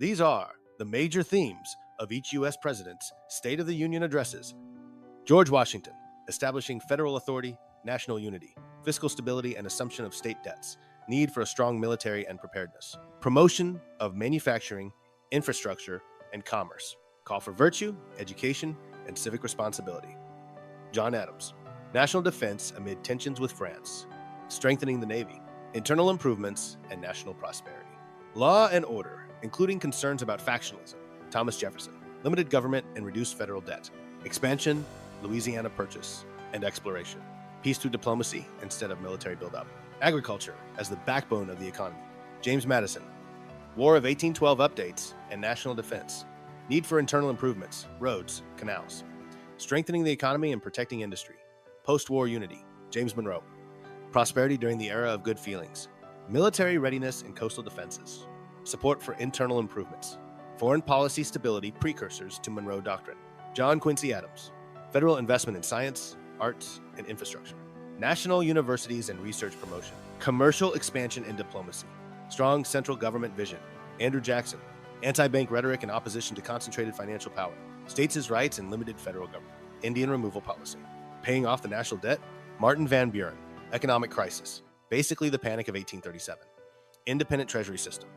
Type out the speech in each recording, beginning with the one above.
These are the major themes of each U.S. president's State of the Union addresses. George Washington, establishing federal authority, national unity, fiscal stability and assumption of state debts, need for a strong military and preparedness, promotion of manufacturing, infrastructure, and commerce, call for virtue, education, and civic responsibility. John Adams, national defense amid tensions with France, strengthening the Navy, internal improvements, and national prosperity. Law and order, including concerns about factionalism, Thomas Jefferson, limited government and reduced federal debt, expansion, Louisiana Purchase, and exploration, peace through diplomacy instead of military buildup, agriculture as the backbone of the economy, James Madison, War of 1812 updates and national defense, need for internal improvements, roads, canals, strengthening the economy and protecting industry, post-war unity, James Monroe, prosperity during the era of good feelings, military readiness and coastal defenses, support for internal improvements, foreign policy stability precursors to Monroe Doctrine, John Quincy Adams, federal investment in science, arts, and infrastructure, national universities and research promotion, commercial expansion and diplomacy, strong central government vision, Andrew Jackson, anti-bank rhetoric and opposition to concentrated financial power, states' rights and limited federal government, Indian removal policy, paying off the national debt, Martin Van Buren, economic crisis, basically the Panic of 1837, independent treasury system,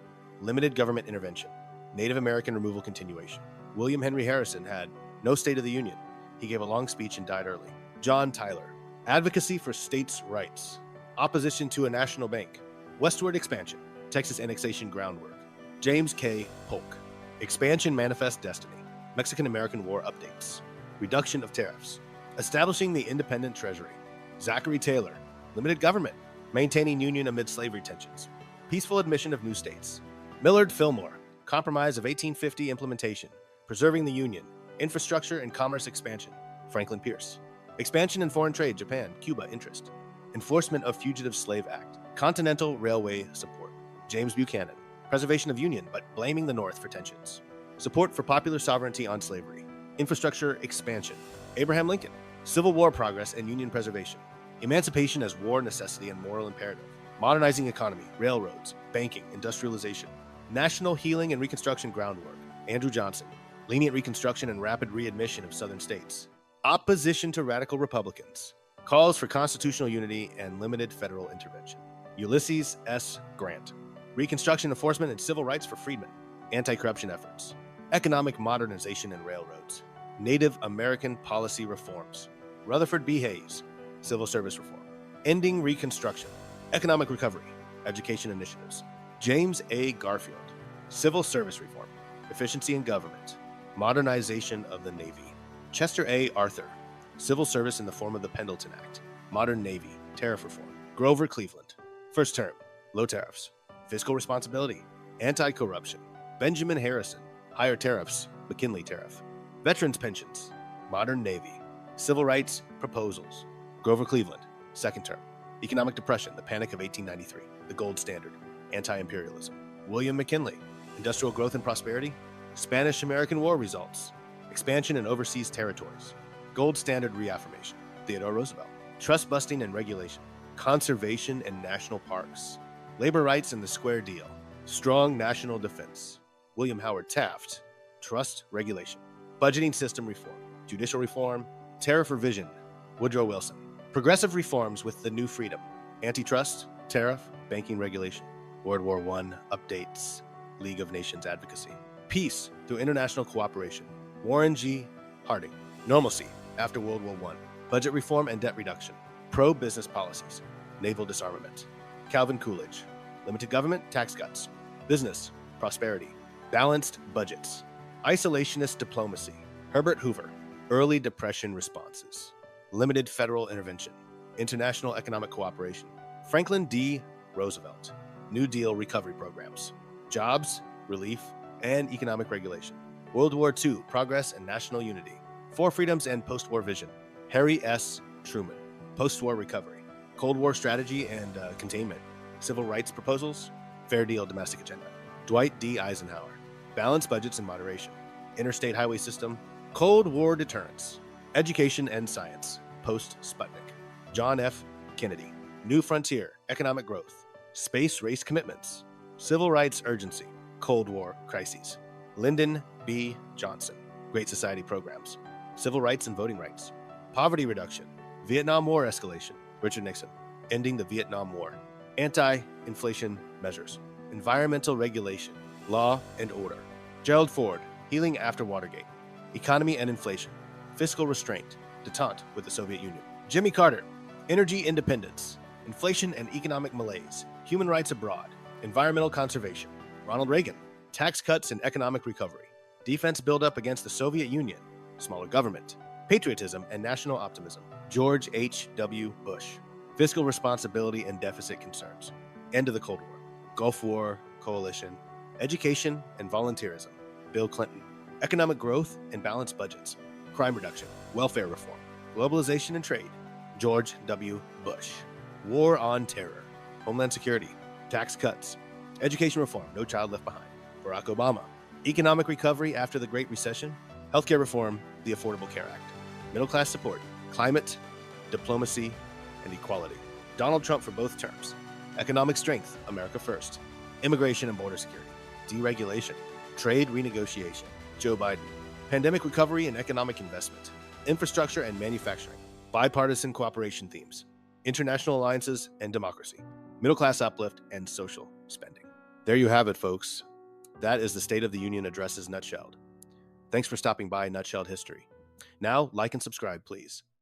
limited government intervention, Native American removal continuation. William Henry Harrison had no State of the Union. He gave a long speech and died early. John Tyler, advocacy for states' rights, opposition to a national bank, westward expansion, Texas annexation groundwork. James K. Polk, expansion manifest destiny, Mexican-American War updates, reduction of tariffs, establishing the independent treasury. Zachary Taylor, limited government, maintaining union amid slavery tensions, peaceful admission of new states. Millard Fillmore, compromise of 1850 implementation, preserving the union, infrastructure and commerce expansion. Franklin Pierce, expansion in foreign trade, Japan, Cuba interest, enforcement of Fugitive Slave Act, continental railway support. James Buchanan, preservation of union but blaming the North for tensions, support for popular sovereignty on slavery, infrastructure expansion. Abraham Lincoln, Civil War progress and union preservation, emancipation as war necessity and moral imperative, modernizing economy, railroads, banking, industrialization, national healing and reconstruction groundwork. Andrew Johnson, lenient reconstruction and rapid readmission of southern states, opposition to radical Republicans, calls for constitutional unity and limited federal intervention. Ulysses S. Grant, reconstruction enforcement and civil rights for freedmen, anti-corruption efforts, economic modernization and railroads, Native American policy reforms. Rutherford B. Hayes, civil service reform, ending Reconstruction, economic recovery, education initiatives. James A. Garfield, civil service reform, efficiency in government, modernization of the Navy. Chester A. Arthur, civil service in the form of the Pendleton Act, modern Navy, tariff reform. Grover Cleveland, first term, low tariffs, fiscal responsibility, anti-corruption. Benjamin Harrison, higher tariffs, McKinley tariff. Veterans pensions, modern Navy, civil rights proposals. Grover Cleveland, second term. Economic depression, the Panic of 1893, the gold standard, anti-imperialism. William McKinley, industrial growth and prosperity, Spanish-American War results, expansion in overseas territories, gold standard reaffirmation. Theodore Roosevelt, trust busting and regulation, conservation and national parks, labor rights and the Square Deal, strong national defense. William Howard Taft, trust regulation, budgeting system reform, judicial reform, tariff revision. Woodrow Wilson, progressive reforms with the new freedom, antitrust, tariff, banking regulation. World War I updates, League of Nations advocacy, peace through international cooperation. Warren G. Harding, normalcy after World War I, budget reform and debt reduction, pro-business policies, naval disarmament. Calvin Coolidge, limited government, tax cuts, business, prosperity, balanced budgets, isolationist diplomacy. Herbert Hoover, early depression responses, limited federal intervention, international economic cooperation. Franklin D. Roosevelt, New Deal recovery programs, jobs, relief, and economic regulation. World War II, progress and national unity, four freedoms and post-war vision. Harry S. Truman, post-war recovery, Cold War strategy and containment, civil rights proposals, Fair Deal domestic agenda. Dwight D. Eisenhower, balanced budgets and moderation, interstate highway system, Cold War deterrence, education and science, post-Sputnik. John F. Kennedy, New Frontier, economic growth, space race commitments, civil rights urgency, Cold War crises. Lyndon B. Johnson. Great Society programs. Civil rights and voting rights. Poverty reduction. Vietnam War escalation. Richard Nixon. Ending the Vietnam War. Anti-inflation measures. Environmental regulation. Law and order. Gerald Ford. Healing after Watergate. Economy and inflation. Fiscal restraint. Detente with the Soviet Union. Jimmy Carter. Energy independence. Inflation and economic malaise. Human rights abroad. Environmental conservation. Ronald Reagan. Tax cuts and economic recovery. Defense buildup against the Soviet Union. Smaller government. Patriotism and national optimism. George H.W. Bush. Fiscal responsibility and deficit concerns. End of the Cold War. Gulf War, coalition. Education and volunteerism. Bill Clinton. Economic growth and balanced budgets. Crime reduction. Welfare reform. Globalization and trade. George W. Bush. War on terror. Homeland security. Tax cuts. Education reform. No child left behind. Barack Obama. Economic recovery after the Great Recession. Healthcare reform. The Affordable Care Act. Middle class support. Climate, diplomacy, and equality. Donald Trump for both terms. Economic strength. America first. Immigration and border security. Deregulation. Trade renegotiation. Joe Biden. Pandemic recovery and economic investment. Infrastructure and manufacturing. Bipartisan cooperation themes. International alliances and democracy. Middle class uplift and social spending. There you have it, folks. That is the State of the Union addresses nutshelled. Thanks for stopping by Nutshelled History. Now, like and subscribe, please.